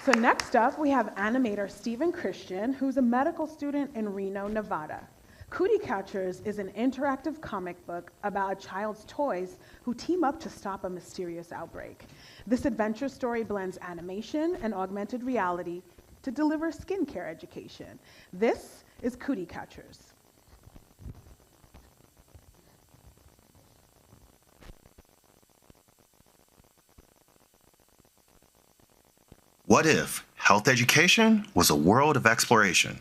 So next up, we have animator Stephen Christian, who's a medical student in Reno, Nevada. Cütie Catcherz is an interactive comic book about a child's toys who team up to stop a mysterious outbreak. This adventure story blends animation and augmented reality to deliver skincare education. This is Cütie Catcherz. What if health education was a world of exploration?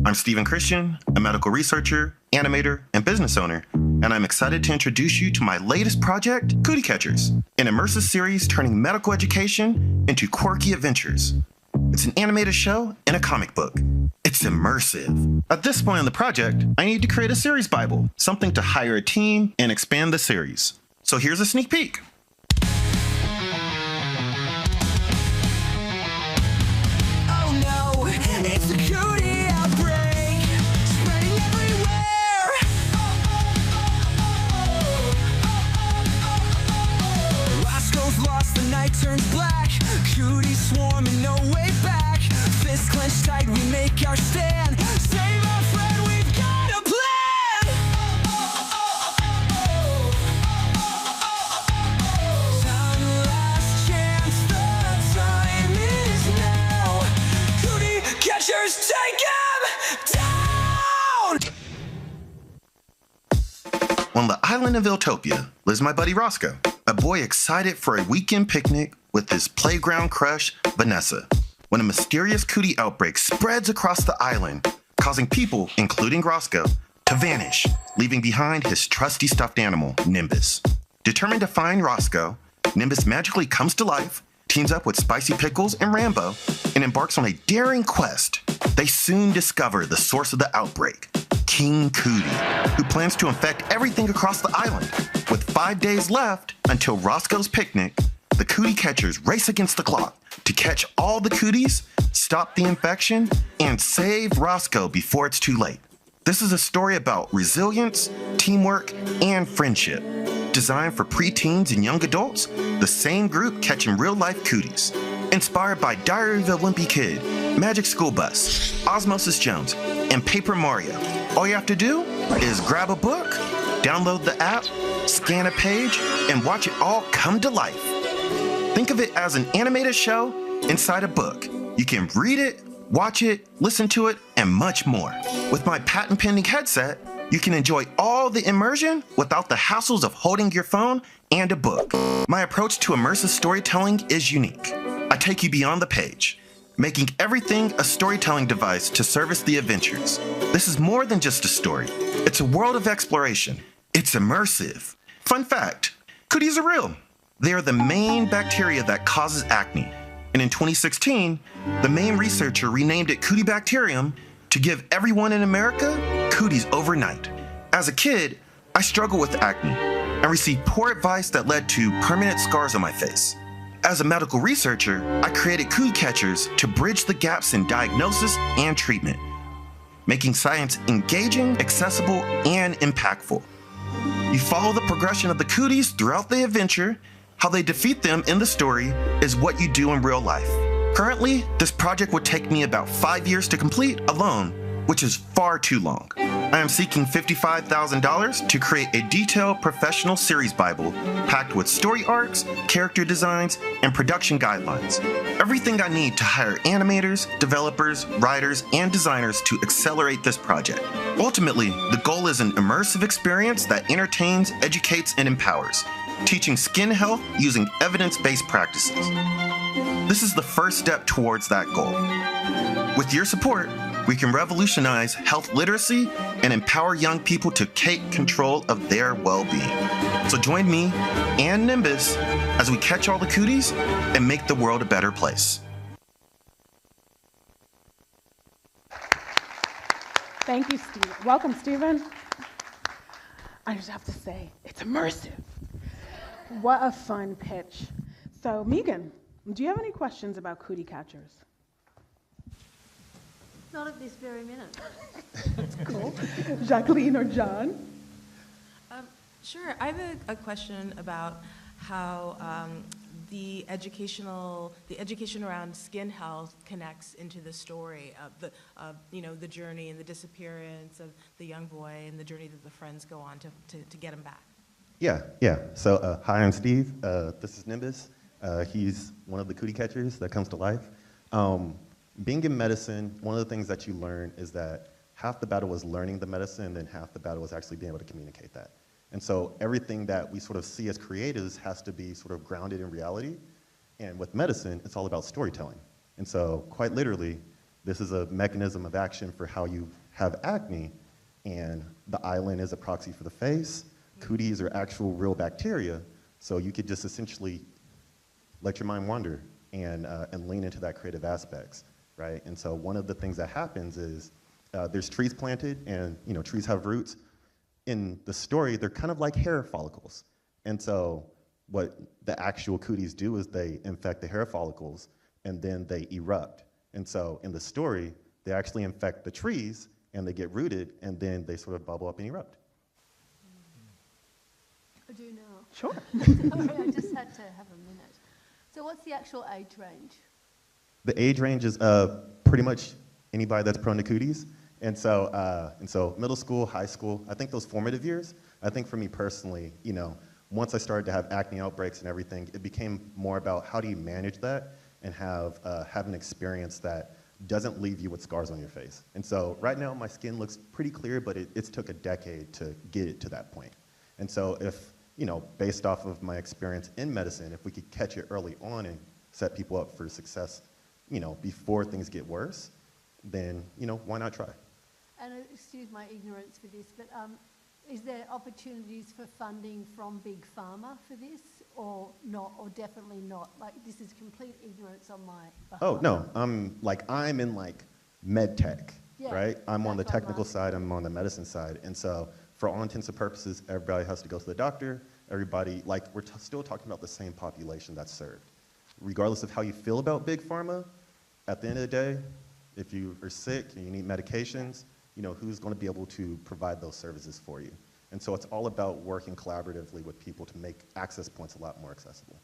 I'm Stephen Christian, a medical researcher, animator, and business owner, and I'm excited to introduce you to my latest project, Cütie Catcherz, an immersive series turning medical education into quirky adventures. It's an animated show and a comic book. It's immersive. At this point in the project, I need to create a series Bible, something to hire a team and expand the series. So here's a sneak peek. It's a Cütie outbreak, spreading everywhere. Roscoe's lost, the night turns black. Cütie swarming, no way back. Fists clenched tight, we make our stand. Save our friend, we've got a plan. Time, last chance, the time is now. Cütie Catcherz, take him down! On the island of Iltopia lives my buddy Roscoe, a boy excited for a weekend picnic with his playground crush, Vanessa, when a mysterious cootie outbreak spreads across the island, causing people, including Roscoe, to vanish, leaving behind his trusty stuffed animal, Nimbus. Determined to find Roscoe, Nimbus magically comes to life, teams up with Spicy Pickles and Rambo, and embarks on a daring quest. They soon discover the source of the outbreak, King Cütie, who plans to infect everything across the island. With 5 days left until Roscoe's picnic, the Cütie Catchers race against the clock to catch all the cooties, stop the infection, and save Roscoe before it's too late. This is a story about resilience, teamwork, and friendship. Designed for preteens and young adults, the same group catching real-life cooties. Inspired by Diary of a Wimpy Kid, Magic School Bus, Osmosis Jones, and Paper Mario. All you have to do is grab a book, download the app, scan a page, and watch it all come to life. Think of it as an animated show inside a book. You can read it, watch it, listen to it, and much more. With my patent-pending headset, you can enjoy all the immersion without the hassles of holding your phone and a book. My approach to immersive storytelling is unique. I take you beyond the page, making everything a storytelling device to service the adventures. This is more than just a story. It's a world of exploration. It's immersive. Fun fact, cooties are real. They are the main bacteria that causes acne. And in 2016, the main researcher renamed it Cutibacterium to give everyone in America cooties overnight. As a kid, I struggled with acne and received poor advice that led to permanent scars on my face. As a medical researcher, I created Cütie Catcherz to bridge the gaps in diagnosis and treatment, making science engaging, accessible, and impactful. You follow the progression of the cooties throughout the adventure. How they defeat them in the story is what you do in real life. Currently, this project would take me about 5 years to complete alone, which is far too long. I am seeking $55,000 to create a detailed professional series Bible packed with story arcs, character designs, and production guidelines. Everything I need to hire animators, developers, writers, and designers to accelerate this project. Ultimately, the goal is an immersive experience that entertains, educates, and empowers, teaching skin health using evidence-based practices. This is the first step towards that goal. With your support, we can revolutionize health literacy and empower young people to take control of their well-being. So join me and Nimbus as we catch all the cooties and make the world a better place. Thank you, Steve. Welcome, Stephen. I just have to say, it's immersive. What a fun pitch. So, Megan, do you have any questions about Cütie Catcherz? Not at this very minute. That's cool. Jacqueline or John? Sure. I have a question about how the education around skin health connects into the story of the journey and the disappearance of the young boy and the journey that the friends go on to get him back. Yeah. So, hi, I'm Steve. This is Nimbus. He's one of the Cütie Catcherz that comes to life. Being in medicine, one of the things that you learn is that half the battle was learning the medicine, and then half the battle was actually being able to communicate that. And so everything that we sort of see as creatives has to be sort of grounded in reality. And with medicine, it's all about storytelling. And so quite literally, this is a mechanism of action for how you have acne, and the Eyeland is a proxy for the face. Cooties are actual real bacteria, so you could just essentially let your mind wander and lean into that creative aspects, right? And so one of the things that happens is there's trees planted, and trees have roots. In the story, they're kind of like hair follicles. And so what the actual cooties do is they infect the hair follicles, and then they erupt. And so in the story, they actually infect the trees, and they get rooted, and then they sort of bubble up and erupt. I do now. Sure. Sorry, I just had to have a minute. So what's the actual age range? The age range is pretty much anybody that's prone to cooties. And so middle school, high school, I think those formative years, I think for me personally, once I started to have acne outbreaks and everything, it became more about how do you manage that and have an experience that doesn't leave you with scars on your face. And so right now my skin looks pretty clear, but it's took a decade to get it to that point. And so if, based off of my experience in medicine, if we could catch it early on and set people up for success, before things get worse, then, why not try? And excuse my ignorance for this, but is there opportunities for funding from Big Pharma for this, or not, or definitely not? Like, this is complete ignorance on my behalf. Oh, no, I'm in med tech, Yeah, right? I'm on the that's what I'm technical asking. side, I'm on the medicine side. And so for all intents and purposes, everybody has to go to the doctor. Everybody, we're still talking about the same population that's served. Regardless of how you feel about Big Pharma, at the end of the day, if you are sick and you need medications, who's going to be able to provide those services for you? And so it's all about working collaboratively with people to make access points a lot more accessible.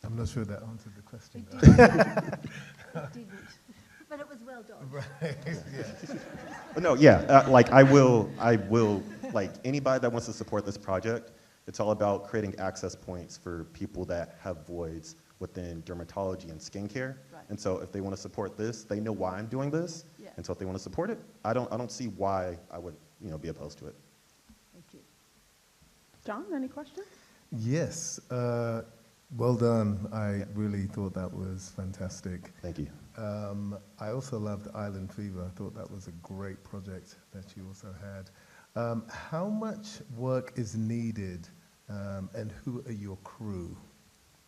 I'm not sure that answered the question. It didn't. It didn't. But it was well done. Right, yeah. No, yeah, I will, anybody that wants to support this project, it's all about creating access points for people that have voids within dermatology and skincare. Right. And so if they want to support this, they know why I'm doing this. Yeah. And so if they want to support it, I don't see why I would, be opposed to it. Thank you. John, any questions? Yes, well done. I really thought that was fantastic. Thank you. I also loved Island Fever. I thought that was a great project that you also had. How much work is needed, and who are your crew?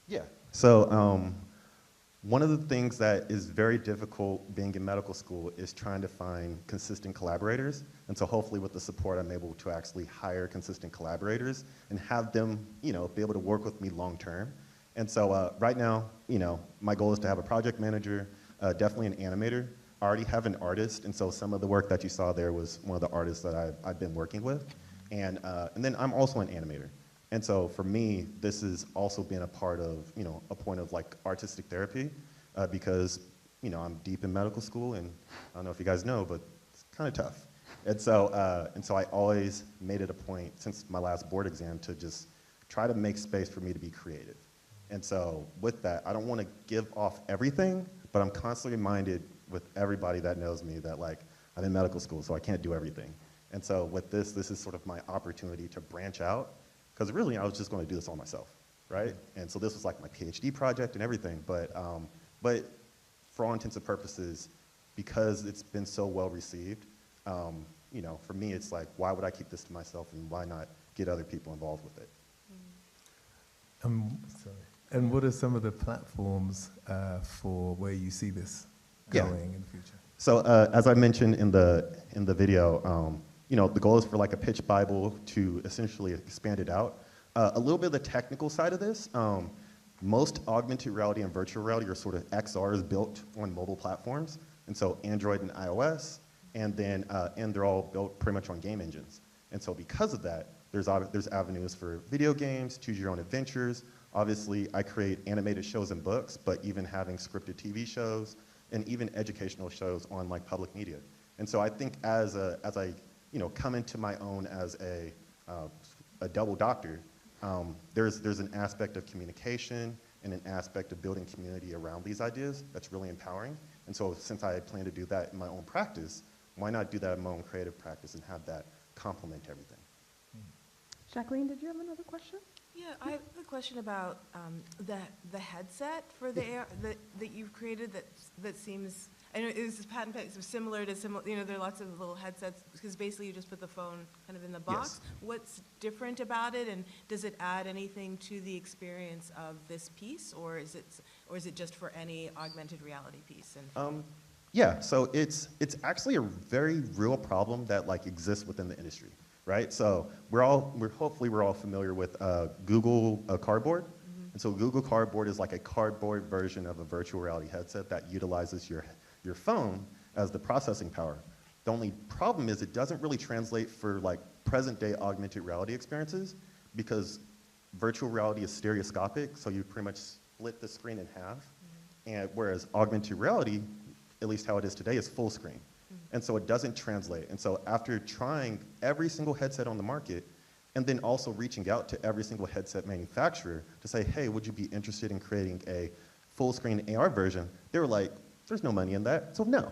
Yeah. So one of the things that is very difficult being in medical school is trying to find consistent collaborators. And so hopefully with the support, I'm able to actually hire consistent collaborators and have them, be able to work with me long term. And so right now, my goal is to have a project manager, definitely an animator. I already have an artist, and so some of the work that you saw there was one of the artists that I've been working with. And then I'm also an animator. And so for me, this has also been a part of, a point of artistic therapy because, I'm deep in medical school, and I don't know if you guys know, but it's kind of tough. And so I always made it a point since my last board exam to just try to make space for me to be creative. And so with that, I don't want to give off everything, but I'm constantly reminded with everybody that knows me that I'm in medical school, so I can't do everything. And so with this is sort of my opportunity to branch out. Because really, I was just going to do this all myself, right? And so this was my PhD project and everything. But for all intents and purposes, because it's been so well received, for me, it's why would I keep this to myself, and why not get other people involved with it? Sorry. And what are some of the platforms for where you see this going in the future? So as I mentioned in the video, the goal is for a pitch Bible to essentially expand it out. A little bit of the technical side of this, most augmented reality and virtual reality are sort of XRs built on mobile platforms. And so Android and iOS, and they're all built pretty much on game engines. And so because of that, There's avenues for video games, choose your own adventures. Obviously, I create animated shows and books, but even having scripted TV shows and even educational shows on like public media. And so I think as I come into my own as a double doctor, there's an aspect of communication and an aspect of building community around these ideas that's really empowering. And so since I plan to do that in my own practice, why not do that in my own creative practice and have that complement everything? Jacqueline, did you have another question? Yeah, I have a question about the headset for the AR that you've created that seems, I know it's patent similar to there are lots of little headsets, because basically you just put the phone kind of in the box. Yes. What's different about it, and does it add anything to the experience of this piece, or is it just for any augmented reality piece? Yeah, so it's actually a very real problem that like exists within the industry, right? So hopefully we're all familiar with Google Cardboard. Mm-hmm. And so Google Cardboard is like a cardboard version of a virtual reality headset that utilizes your phone as the processing power. The only problem is it doesn't really translate for like present day augmented reality experiences, because virtual reality is stereoscopic, so you pretty much split the screen in half. Mm-hmm. And whereas augmented reality, at least how it is today, is full screen. Mm-hmm. And so it doesn't translate. And so after trying every single headset on the market, and then also reaching out to every single headset manufacturer to say, hey, would you be interested in creating a full screen AR version? They were like, there's no money in that, so no.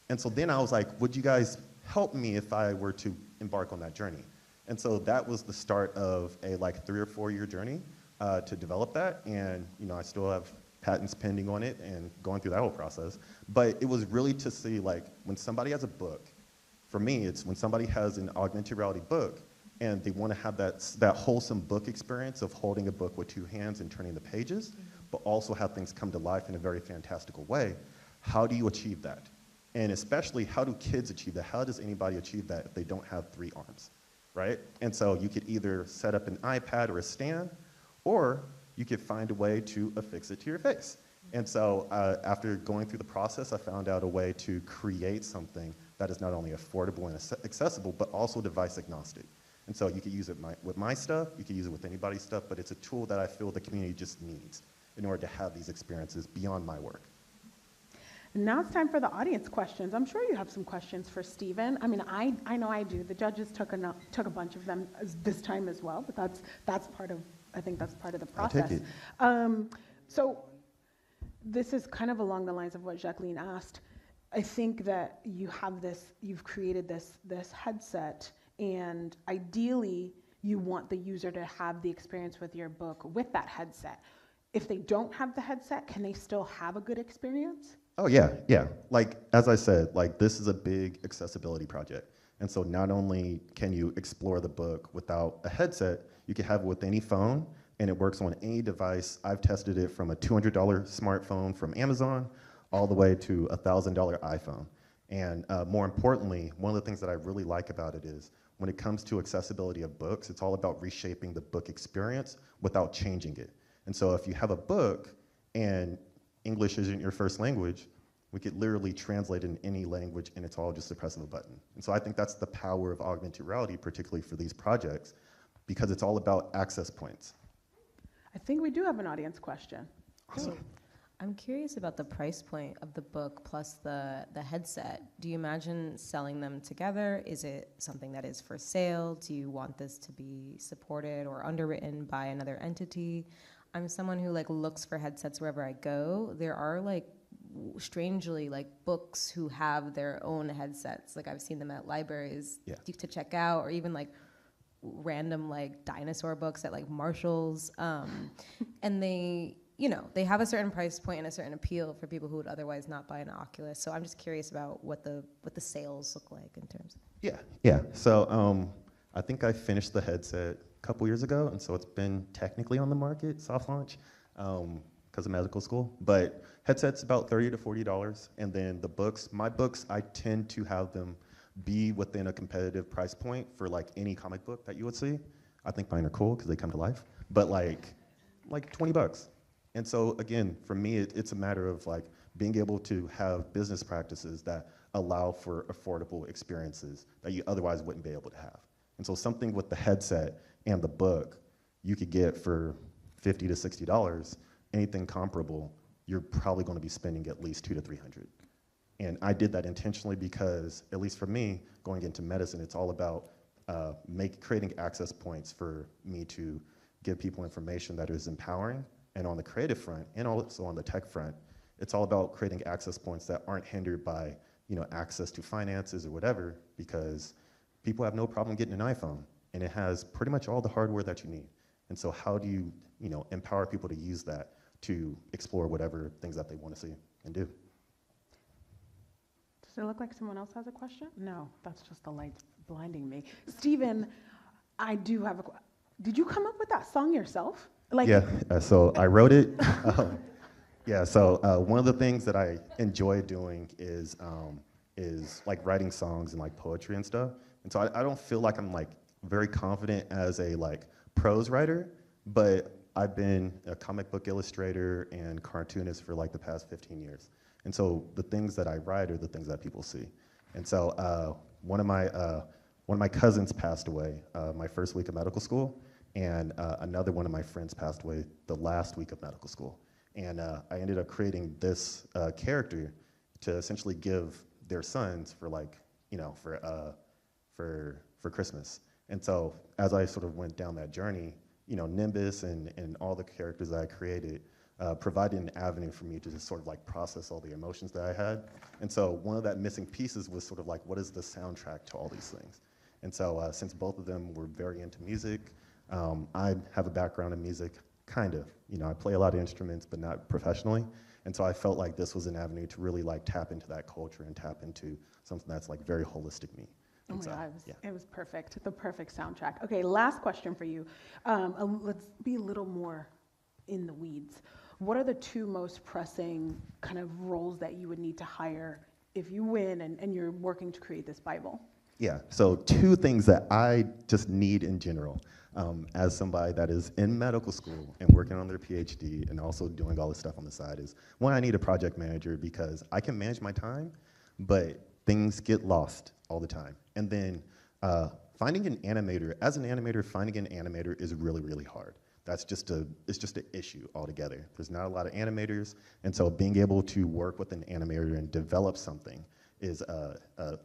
And so then I was like, would you guys help me if I were to embark on that journey? And so that was the start of a like 3 or 4 year journey to develop that. And I still have patents pending on it and going through that whole process. But it was really to see like when somebody has a book, for me, it's when somebody has an augmented reality book and they want to have that wholesome book experience of holding a book with 2 hands and turning the pages, mm-hmm. but also have things come to life in a very fantastical way. How do you achieve that? And especially, how do kids achieve that? How does anybody achieve that if they don't have 3 arms, right? And so you could either set up an iPad or a stand, or you could find a way to affix it to your face. And so after going through the process, I found out a way to create something that is not only affordable and accessible, but also device agnostic. And so you could use it with my stuff, you could use it with anybody's stuff, but it's a tool that I feel the community just needs in order to have these experiences beyond my work. Now it's time for the audience questions. I'm sure you have some questions for Stephen. I mean, I know I do. The judges took a bunch of them this time as well, but that's part of, I think that's part of the process. I'll take it. So this is kind of along the lines of what Jacqueline asked. I think that you've created this headset, and ideally you want the user to have the experience with your book with that headset. If they don't have the headset, can they still have a good experience? Oh yeah. Like, as I said, like this is a big accessibility project. And so not only can you explore the book without a headset, you can have it with any phone, and it works on any device. I've tested it from a $200 smartphone from Amazon all the way to a $1,000 iPhone. And more importantly, one of the things that I really like about it is when it comes to accessibility of books, it's all about reshaping the book experience without changing it. And so if you have a book and English isn't your first language, we could literally translate it in any language, and it's all just the press of a button. And so I think that's the power of augmented reality, particularly for these projects, because it's all about access points. I think we do have an audience question. Awesome. I'm curious about the price point of the book plus the headset. Do you imagine selling them together? Is it something that is for sale? Do you want this to be supported or underwritten by another entity? I'm someone who looks for headsets wherever I go. There are strangely books who have their own headsets. I've seen them at libraries to check out, or even random dinosaur books at Marshall's. And they have a certain price point and a certain appeal for people who would otherwise not buy an Oculus. So I'm just curious about what the sales look like in terms of. Yeah. So I think I finished the headset couple years ago, and so it's been technically on the market, soft launch, because of medical school. But headsets about $30 to $40, and then my books, I tend to have them be within a competitive price point for any comic book that you would see. I think mine are cool because they come to life, but like $20. And so again, for me, it's a matter of being able to have business practices that allow for affordable experiences that you otherwise wouldn't be able to have. And so something with the headset and the book, you could get for $50 to $60. Anything comparable, you're probably going to be spending at least $200 to $300. And I did that intentionally because, at least for me, going into medicine, it's all about creating access points for me to give people information that is empowering. And on the creative front, and also on the tech front, it's all about creating access points that aren't hindered by, access to finances or whatever, because people have no problem getting an iPhone, and it has pretty much all the hardware that you need. And so how do you, empower people to use that to explore whatever things that they want to see and do? Does it look like someone else has a question? No, that's just the lights blinding me. Stephen, I do have did you come up with that song yourself? Yeah, so I wrote it. One of the things that I enjoy doing is like writing songs and like poetry and stuff. And so I don't feel like I'm like very confident as a like prose writer, but I've been a comic book illustrator and cartoonist for like the past 15 years. And so the things that I write are the things that people see. And so one of my cousins passed away my first week of medical school, and another one of my friends passed away the last week of medical school. And I ended up creating this character to essentially give their sons for like, for Christmas. And so as I sort of went down that journey, Nimbus and all the characters that I created provided an avenue for me to just sort of like process all the emotions that I had. And so one of that missing pieces was sort of like, what is the soundtrack to all these things? And so since both of them were very into music, I have a background in music, kind of. I play a lot of instruments, but not professionally. And so I felt like this was an avenue to really like tap into that culture and tap into something that's like very holistic me. Oh my God, it was perfect, the perfect soundtrack. Okay, last question for you. Let's be a little more in the weeds. What are the two most pressing kind of roles that you would need to hire if you win and you're working to create this Bible? Yeah, so two things that I just need in general as somebody that is in medical school and working on their PhD and also doing all this stuff on the side is, one, I need a project manager because I can manage my time, but things get lost all the time. And then finding an animator, as an animator, finding an animator is really, really hard. It's just an issue altogether. There's not a lot of animators, and so being able to work with an animator and develop something is a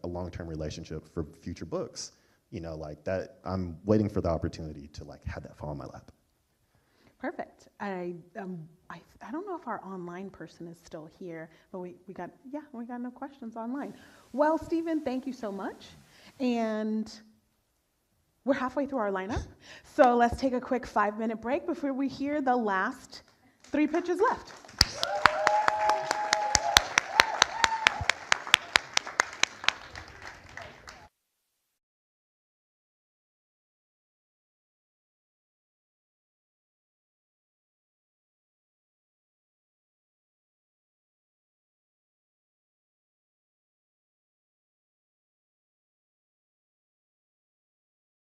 long-term relationship for future books. Like that, I'm waiting for the opportunity to like have that fall in my lap. Perfect. I don't know if our online person is still here, but we got no questions online. Well, Stephen, thank you so much. And we're halfway through our lineup. So let's take a quick 5-minute break before we hear the last 3 pitches left.